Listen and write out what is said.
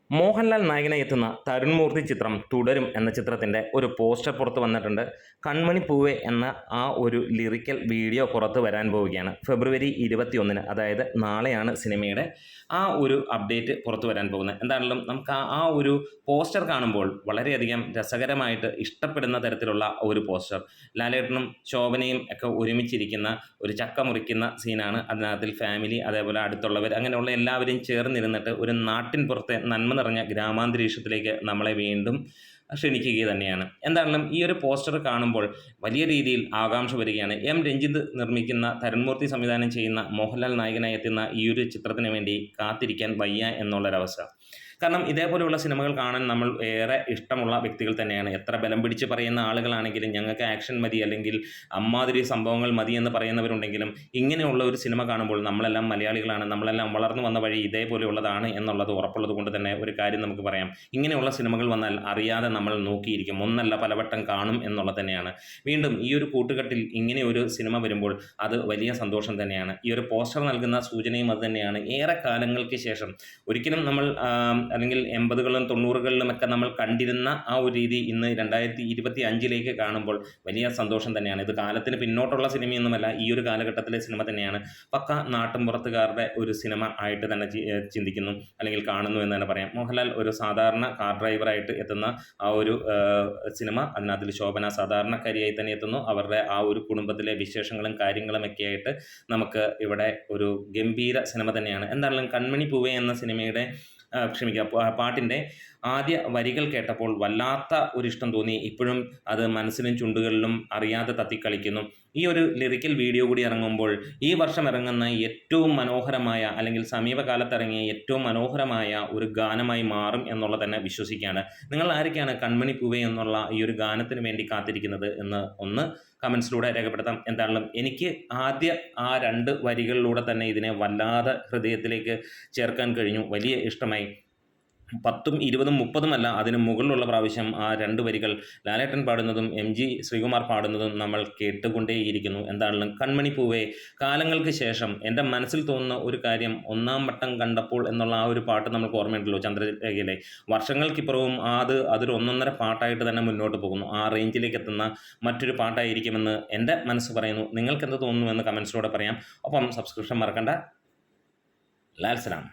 മോഹൻലാൽ നായകനായി എത്തുന്ന തരുൺ മൂർത്തി ചിത്രം തുടരും എന്ന ചിത്രത്തിൻ്റെ ഒരു പോസ്റ്റർ പുറത്ത് വന്നിട്ടുണ്ട്. കൺമണി പൂവേ എന്ന ആ ഒരു ലിറിക്കൽ വീഡിയോ പുറത്ത് വരാൻ പോവുകയാണ്. ഫെബ്രുവരി 21-ന്, അതായത് നാളെയാണ് സിനിമയുടെ ആ ഒരു അപ്ഡേറ്റ് പുറത്തു വരാൻ പോകുന്നത്. എന്താണെങ്കിലും നമുക്ക് ആ ഒരു പോസ്റ്റർ കാണുമ്പോൾ വളരെയധികം രസകരമായിട്ട് ഇഷ്ടപ്പെടുന്ന തരത്തിലുള്ള ഒരു പോസ്റ്റർ. ലാലേട്ടനും ശോഭനയും ഒക്കെ ഒരുമിച്ചിരിക്കുന്ന ഒരു ചക്ക മുറിക്കുന്ന സീനാണ്. അതിനകത്തിൽ ഫാമിലി, അതേപോലെ അടുത്തുള്ളവർ, അങ്ങനെയുള്ള എല്ലാവരും ചേർന്നിരുന്നിട്ട് ഒരു നാട്ടിൻ പുറത്തെ നന്മ നിറഞ്ഞ ഗ്രാമാന്തരീക്ഷത്തിലേക്ക് നമ്മളെ വീണ്ടും ക്ഷണിക്കുക തന്നെയാണ്. എന്താണെങ്കിലും ഈ ഒരു പോസ്റ്റർ കാണുമ്പോൾ വലിയ രീതിയിൽ ആകാംക്ഷ വരികയാണ്. എം രഞ്ജിത്ത് നിർമ്മിക്കുന്ന, തരുൺമൂർത്തി സംവിധാനം ചെയ്യുന്ന, മോഹൻലാൽ നായകനായി എത്തുന്ന ഈ ഒരു ചിത്രത്തിന് വേണ്ടി കാത്തിരിക്കാൻ വയ്യ എന്നുള്ളൊരവസ്ഥ. കാരണം ഇതേപോലെയുള്ള സിനിമകൾ കാണാൻ നമ്മൾ ഏറെ ഇഷ്ടമുള്ള വ്യക്തികൾ തന്നെയാണ്. എത്ര ബലം പിടിച്ച് പറയുന്ന ആളുകളാണെങ്കിലും ഞങ്ങൾക്ക് ആക്ഷൻ മതി, അല്ലെങ്കിൽ അമ്മാതിരി സംഭവങ്ങൾ മതി എന്ന് പറയുന്നവരുണ്ടെങ്കിലും ഇങ്ങനെയുള്ള ഒരു സിനിമ കാണുമ്പോൾ നമ്മളെല്ലാം മലയാളികളാണ്, നമ്മളെല്ലാം വളർന്നു വന്ന വഴി ഇതേപോലെയുള്ളതാണ് എന്നുള്ളത് ഉറപ്പുള്ളത് കൊണ്ട് തന്നെ ഒരു കാര്യം നമുക്ക് പറയാം. ഇങ്ങനെയുള്ള സിനിമകൾ വന്നാൽ അറിയാതെ നമ്മൾ നോക്കിയിരിക്കും, ഒന്നല്ല പലവട്ടം കാണും എന്നുള്ളത് തന്നെയാണ്. വീണ്ടും ഈ ഒരു കൂട്ടുകെട്ടിൽ ഇങ്ങനെ ഒരു സിനിമ വരുമ്പോൾ അത് വലിയ സന്തോഷം തന്നെയാണ്. ഈ ഒരു പോസ്റ്റർ നൽകുന്ന സൂചനയും അത് തന്നെയാണ്. ഏറെ കാലങ്ങൾക്ക് ശേഷം ഒരിക്കലും നമ്മൾ അല്ലെങ്കിൽ 80കളിലും 90കളിലും ഒക്കെ നമ്മൾ കണ്ടിരുന്ന ആ ഒരു രീതി ഇന്ന് 2025 കാണുമ്പോൾ വലിയ സന്തോഷം തന്നെയാണ്. ഇത് കാലത്തിന് പിന്നോട്ടുള്ള സിനിമയൊന്നുമല്ല, ഈ ഒരു കാലഘട്ടത്തിലെ സിനിമ തന്നെയാണ്. പക്ക നാട്ടിൻപുറത്തുകാരുടെ ഒരു സിനിമ ആയിട്ട് തന്നെ ചിന്തിക്കുന്നു, അല്ലെങ്കിൽ കാണുന്നു എന്ന് തന്നെ പറയാം. മോഹൻലാൽ ഒരു സാധാരണ കാർ ഡ്രൈവറായിട്ട് എത്തുന്ന ആ ഒരു സിനിമ, അതിനകത്തിൽ ശോഭന സാധാരണക്കാരിയായി തന്നെ എത്തുന്നു. അവരുടെ ആ ഒരു കുടുംബത്തിലെ വിശേഷങ്ങളും കാര്യങ്ങളും ഒക്കെ ആയിട്ട് നമുക്ക് ഇവിടെ ഒരു ഗംഭീര സിനിമ തന്നെയാണ്. എന്താണെങ്കിലും കൺമണി പൂവേ എന്ന സിനിമയുടെ പാട്ടിൻ്റെ ആദ്യ വരികൾ കേട്ടപ്പോൾ വല്ലാത്ത ഒരിഷ്ടം തോന്നി. ഇപ്പോഴും അത് മനസ്സിലും ചുണ്ടുകളിലും അറിയാതെ തത്തിക്കളിക്കുന്നു. ഈ ഒരു ലിറിക്കൽ വീഡിയോ കൂടി ഇറങ്ങുമ്പോൾ ഈ വർഷം ഇറങ്ങുന്ന ഏറ്റവും മനോഹരമായ, അല്ലെങ്കിൽ സമീപകാലത്ത് ഇറങ്ങിയ ഏറ്റവും മനോഹരമായ ഒരു ഗാനമായി മാറും എന്നുള്ളത് തന്നെ വിശ്വസിക്കുകയാണ്. നിങ്ങൾ ആരൊക്കെയാണ് കൺമണി പൂവേ എന്നുള്ള ഈ ഒരു ഗാനത്തിന് വേണ്ടി കാത്തിരിക്കുന്നത് എന്ന് ഒന്ന് കമൻസിലൂടെ രേഖപ്പെടുത്താം. എന്താണെങ്കിലും എനിക്ക് ആദ്യ ആ 2 വരികളിലൂടെ തന്നെ ഇതിനെ വല്ലാതെ ഹൃദയത്തിലേക്ക് ചേർക്കാൻ കഴിഞ്ഞു. വലിയ ഇഷ്ടമായി. 10ഉം 20ഉം 30ഉമല്ല, അതിന് മുകളിലുള്ള പ്രാവശ്യം ആ 2 വരികൾ ലാലേട്ടൻ പാടുന്നതും MG ശ്രീകുമാർ പാടുന്നതും നമ്മൾ കേട്ടുകൊണ്ടേയിരിക്കുന്നു. എന്താണെങ്കിലും കൺമണി പൂവേ കാലങ്ങൾക്ക് ശേഷം എൻ്റെ മനസ്സിൽ തോന്നുന്ന ഒരു കാര്യം, ഒന്നാം വട്ടം കണ്ടപ്പോൾ എന്നുള്ള ആ ഒരു പാട്ട് നമുക്ക് ഓർമ്മയുണ്ടല്ലോ, ചന്ദ്രലേഖയിലെ. വർഷങ്ങൾക്കിപ്പുറവും അതൊരു ഒന്നൊന്നര പാട്ടായിട്ട് തന്നെ മുന്നോട്ട് പോകുന്നു. ആ റേഞ്ചിലേക്ക് എത്തുന്ന മറ്റൊരു പാട്ടായിരിക്കുമെന്ന് എൻ്റെ മനസ്സ് പറയുന്നു. നിങ്ങൾക്ക് എന്ത് തോന്നുന്നു എന്ന് കമൻസിലൂടെ പറയാം. ഒപ്പം സബ്സ്ക്രിപ്ഷൻ മറക്കണ്ട. ലാൽ സലാം.